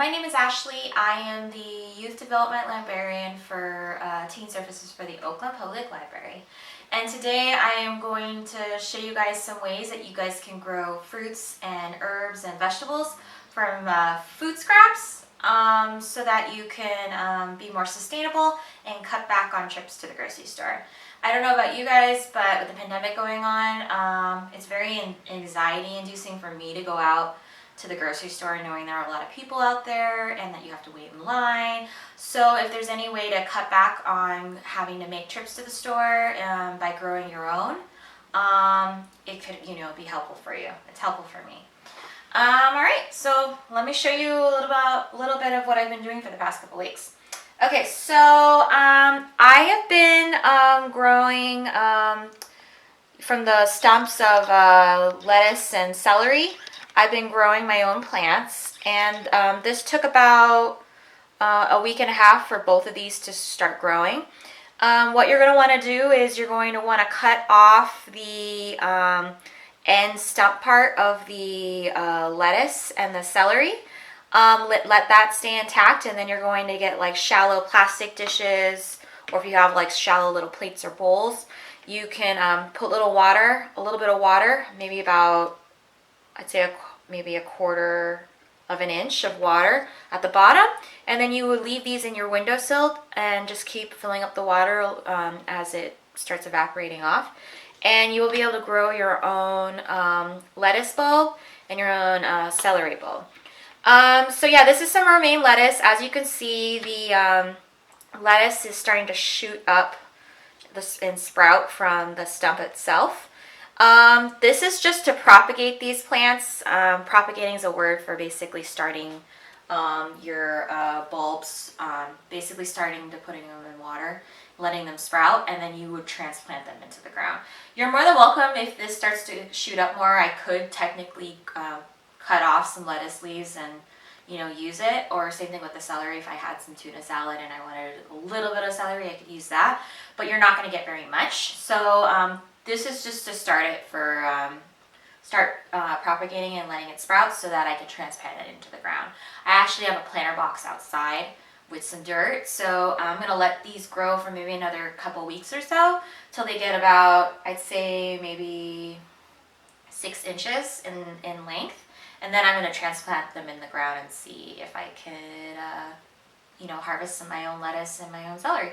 My name is Ashley. I am the Youth Development Librarian for Teen Services for the Oakland Public Library. And today I am going to show you guys some ways that you guys can grow fruits and herbs and vegetables from food scraps so that you can be more sustainable and cut back on trips to the grocery store. I don't know about you guys, but with the pandemic going on, it's very anxiety inducing for me to go out to the grocery store knowing there are a lot of people out there and that you have to wait in line. So if there's any way to cut back on having to make trips to the store by growing your own, it could, be helpful for you. It's helpful for me. All right, so let me show you a little bit of what I've been doing for the past couple weeks. Okay, so I have been growing from the stumps of lettuce and celery. I've been growing my own plants, and this took about a week and a half for both of these to start growing. What you're going to want to do is you're going to want to cut off the end stump part of the lettuce and the celery. Let that stay intact, and then you're going to get like shallow plastic dishes, or if you have like shallow little plates or bowls, you can put a little bit of water, maybe about, I'd say maybe a quarter of an inch of water at the bottom, and then you would leave these in your windowsill and just keep filling up the water as it starts evaporating off, and you will be able to grow your own lettuce bulb and your own celery bulb. So yeah, this is some romaine lettuce. As you can see, the lettuce is starting to shoot up and sprout from the stump itself. This is just to propagate these plants. Propagating is a word for basically starting your bulbs, basically starting to putting them in water, letting them sprout, and then you would transplant them into the ground. You're more than welcome if this starts to shoot up more. I could technically cut off some lettuce leaves and use it, or same thing with the celery. If I had some tuna salad and I wanted a little bit of celery, I could use that, but you're not going to get very much. So this is just to start it for propagating and letting it sprout so that I can transplant it into the ground. I actually have a planter box outside with some dirt, so I'm going to let these grow for maybe another couple weeks or so till they get about, I'd say maybe 6 inches in length. And then I'm going to transplant them in the ground and see if I could, harvest some of my own lettuce and my own celery.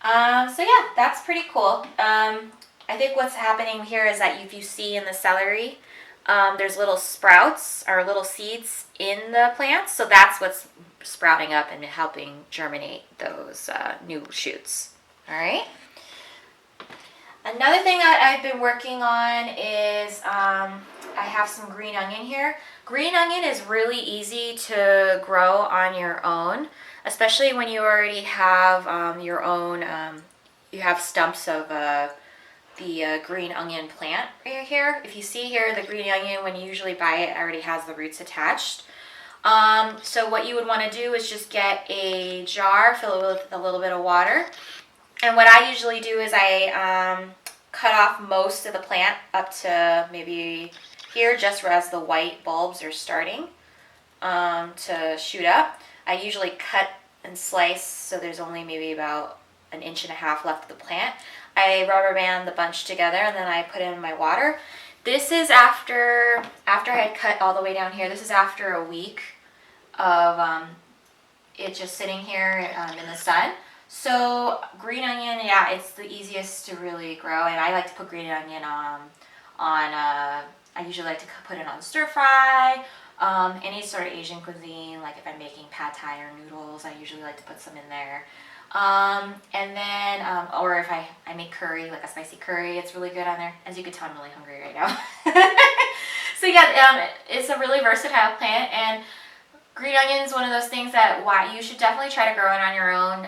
So yeah, that's pretty cool. I think what's happening here is that if you see in the celery, there's little sprouts or little seeds in the plants. So that's what's sprouting up and helping germinate those new shoots. All right. Another thing that I've been working on is I have some green onion here. Green onion is really easy to grow on your own, especially when you already have your own, you have stumps of the green onion plant right here. If you see here, the green onion, when you usually buy it, already has the roots attached. So what you would want to do is just get a jar, fill it with a little bit of water. And what I usually do is I cut off most of the plant up to maybe here, just as the white bulbs are starting to shoot up. I usually cut and slice so there's only maybe about 1.5 inches left of the plant. I rubber band the bunch together and then I put in my water. This is after I had cut all the way down here. This is after a week of it just sitting here in the sun. So green onion, yeah, it's the easiest to really grow, and I like to put green onion I usually like to put it on stir fry, any sort of Asian cuisine, like if I'm making pad thai or noodles, I usually like to put some in there. And then, or if I make curry, like a spicy curry, it's really good on there. As you can tell, I'm really hungry right now. So yeah, it's a really versatile plant, and green onion is one of those things that you should definitely try to grow it on your own.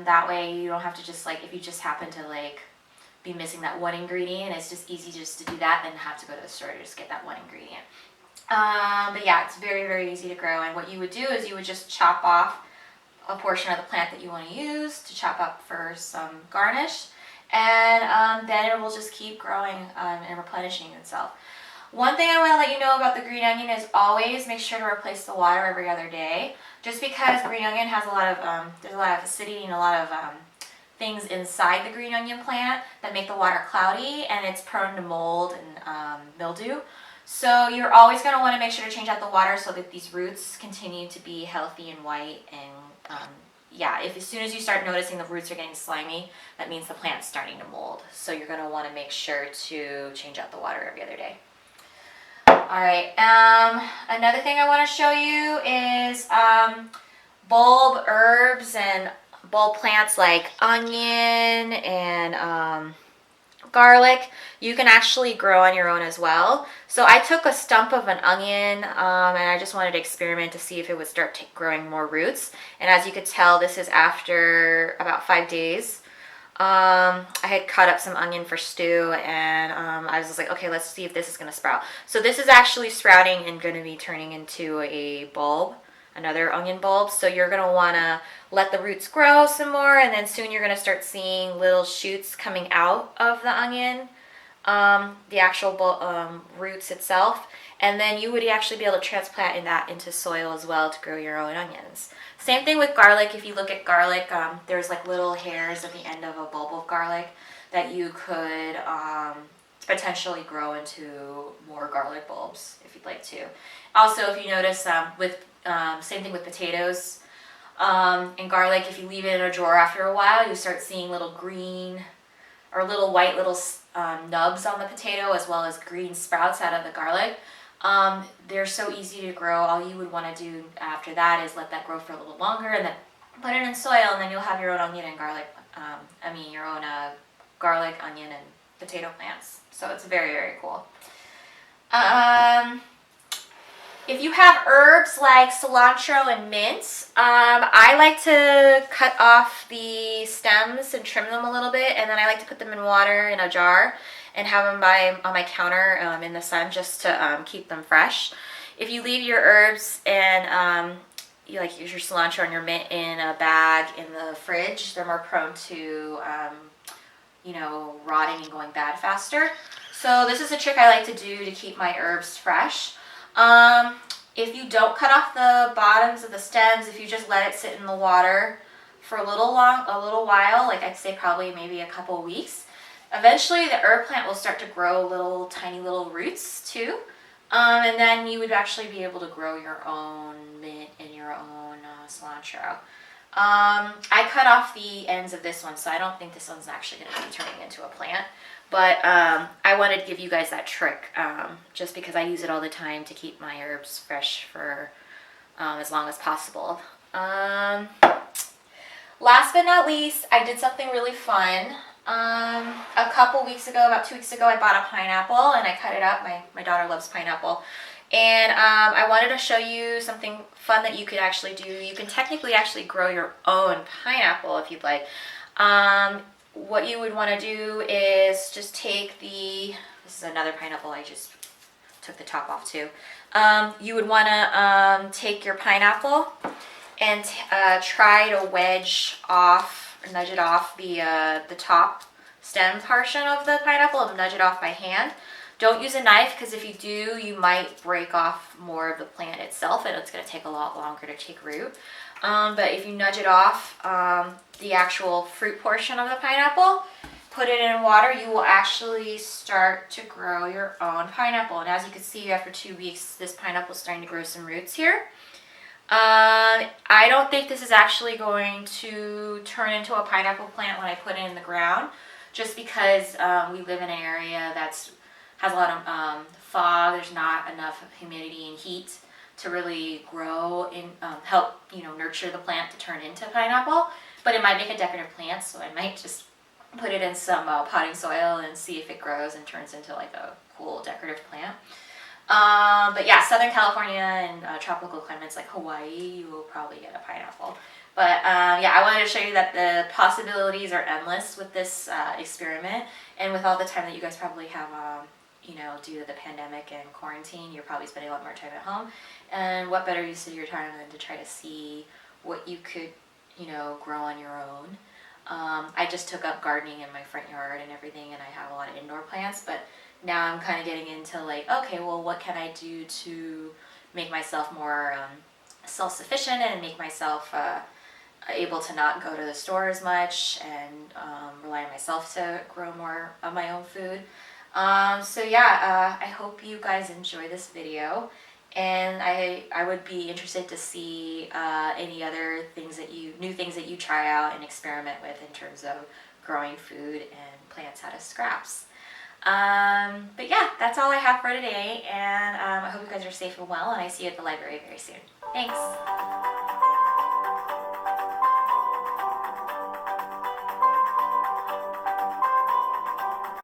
That way you don't have to just if you just happen to be missing that one ingredient, it's just easy just to do that than have to go to the store to just get that one ingredient. But yeah, it's very, very easy to grow, and what you would do is you would just chop off a portion of the plant that you want to use to chop up for some garnish, and then it will just keep growing and replenishing itself. One thing I want to let you know about the green onion is always make sure to replace the water every other day. Just because green onion has a lot of, there's a lot of acidity and a lot of things inside the green onion plant that make the water cloudy, and it's prone to mold and mildew. So you're always going to want to make sure to change out the water so that these roots continue to be healthy and white. And yeah, if as soon as you start noticing the roots are getting slimy, that means the plant's starting to mold. So you're going to want to make sure to change out the water every other day. All right, another thing I want to show you is bulb herbs and bulb plants like onion and garlic. You can actually grow on your own as well. So I took a stump of an onion and I just wanted to experiment to see if it would start growing more roots. And as you could tell, this is after about 5 days. I had cut up some onion for stew, and I was just like, okay, let's see if this is going to sprout. So this is actually sprouting and going to be turning into a bulb, another onion bulb. So you're going to want to let the roots grow some more, and then soon you're going to start seeing little shoots coming out of the onion, the actual roots itself. And then you would actually be able to transplant that into soil as well to grow your own onions. Same thing with garlic. If you look at garlic, there's like little hairs at the end of a bulb of garlic that you could potentially grow into more garlic bulbs if you'd like to. Also, if you notice, same thing with potatoes and garlic, if you leave it in a drawer after a while, you start seeing little green or little white nubs on the potato, as well as green sprouts out of the garlic. They're so easy to grow. All you would want to do after that is let that grow for a little longer and then put it in soil, and then you'll have your own onion and garlic, your own garlic, onion, and potato plants. So it's very, very cool. If you have herbs like cilantro and mint, I like to cut off the stems and trim them a little bit, and then I like to put them in water in a jar and have them on my counter in the sun just to keep them fresh. If you leave your herbs and you like use your cilantro and your mint in a bag in the fridge, they're more prone to rotting and going bad faster. So this is a trick I like to do to keep my herbs fresh. If you don't cut off the bottoms of the stems, if you just let it sit in the water for a little while, like I'd say probably maybe a couple weeks, eventually the herb plant will start to grow tiny little roots too. And then you would actually be able to grow your own mint and your own cilantro. I cut off the ends of this one, so I don't think this one's actually going to be turning into a plant. But I wanted to give you guys that trick just because I use it all the time to keep my herbs fresh for as long as possible. Last but not least, I did something really fun. A couple weeks ago, about 2 weeks ago, I bought a pineapple and I cut it up. My daughter loves pineapple. And I wanted to show you something fun that you could actually do. You can technically actually grow your own pineapple if you'd like. What you would want to do is just take this is another pineapple, I just took the top off too. You would want to take your pineapple and try to nudge it off the top stem portion of the pineapple and nudge it off by hand. Don't use a knife, because if you do, you might break off more of the plant itself and it's going to take a lot longer to take root. But if you nudge it off the actual fruit portion of the pineapple, put it in water, you will actually start to grow your own pineapple. And as you can see, after 2 weeks, this pineapple is starting to grow some roots here. I don't think this is actually going to turn into a pineapple plant when I put it in the ground, just because we live in an area that has a lot of fog. There's not enough humidity and heat to really grow and help nurture the plant to turn into pineapple. But it might make a decorative plant, so I might just put it in some potting soil and see if it grows and turns into like a cool decorative plant. But yeah, Southern California and tropical climates like Hawaii, you will probably get a pineapple. But yeah, I wanted to show you that the possibilities are endless with this experiment, and with all the time that you guys probably have, due to the pandemic and quarantine, you're probably spending a lot more time at home. And what better use of your time than to try to see what you could, grow on your own. I just took up gardening in my front yard and everything, and I have a lot of indoor plants, but now I'm kind of getting into like, okay, well, what can I do to make myself more self-sufficient and make myself able to not go to the store as much and rely on myself to grow more of my own food. So yeah, I hope you guys enjoy this video, and I would be interested to see any other new things that you try out and experiment with in terms of growing food and plants out of scraps. But yeah, that's all I have for today, and I hope you guys are safe and well, and I see you at the library very soon. Thanks!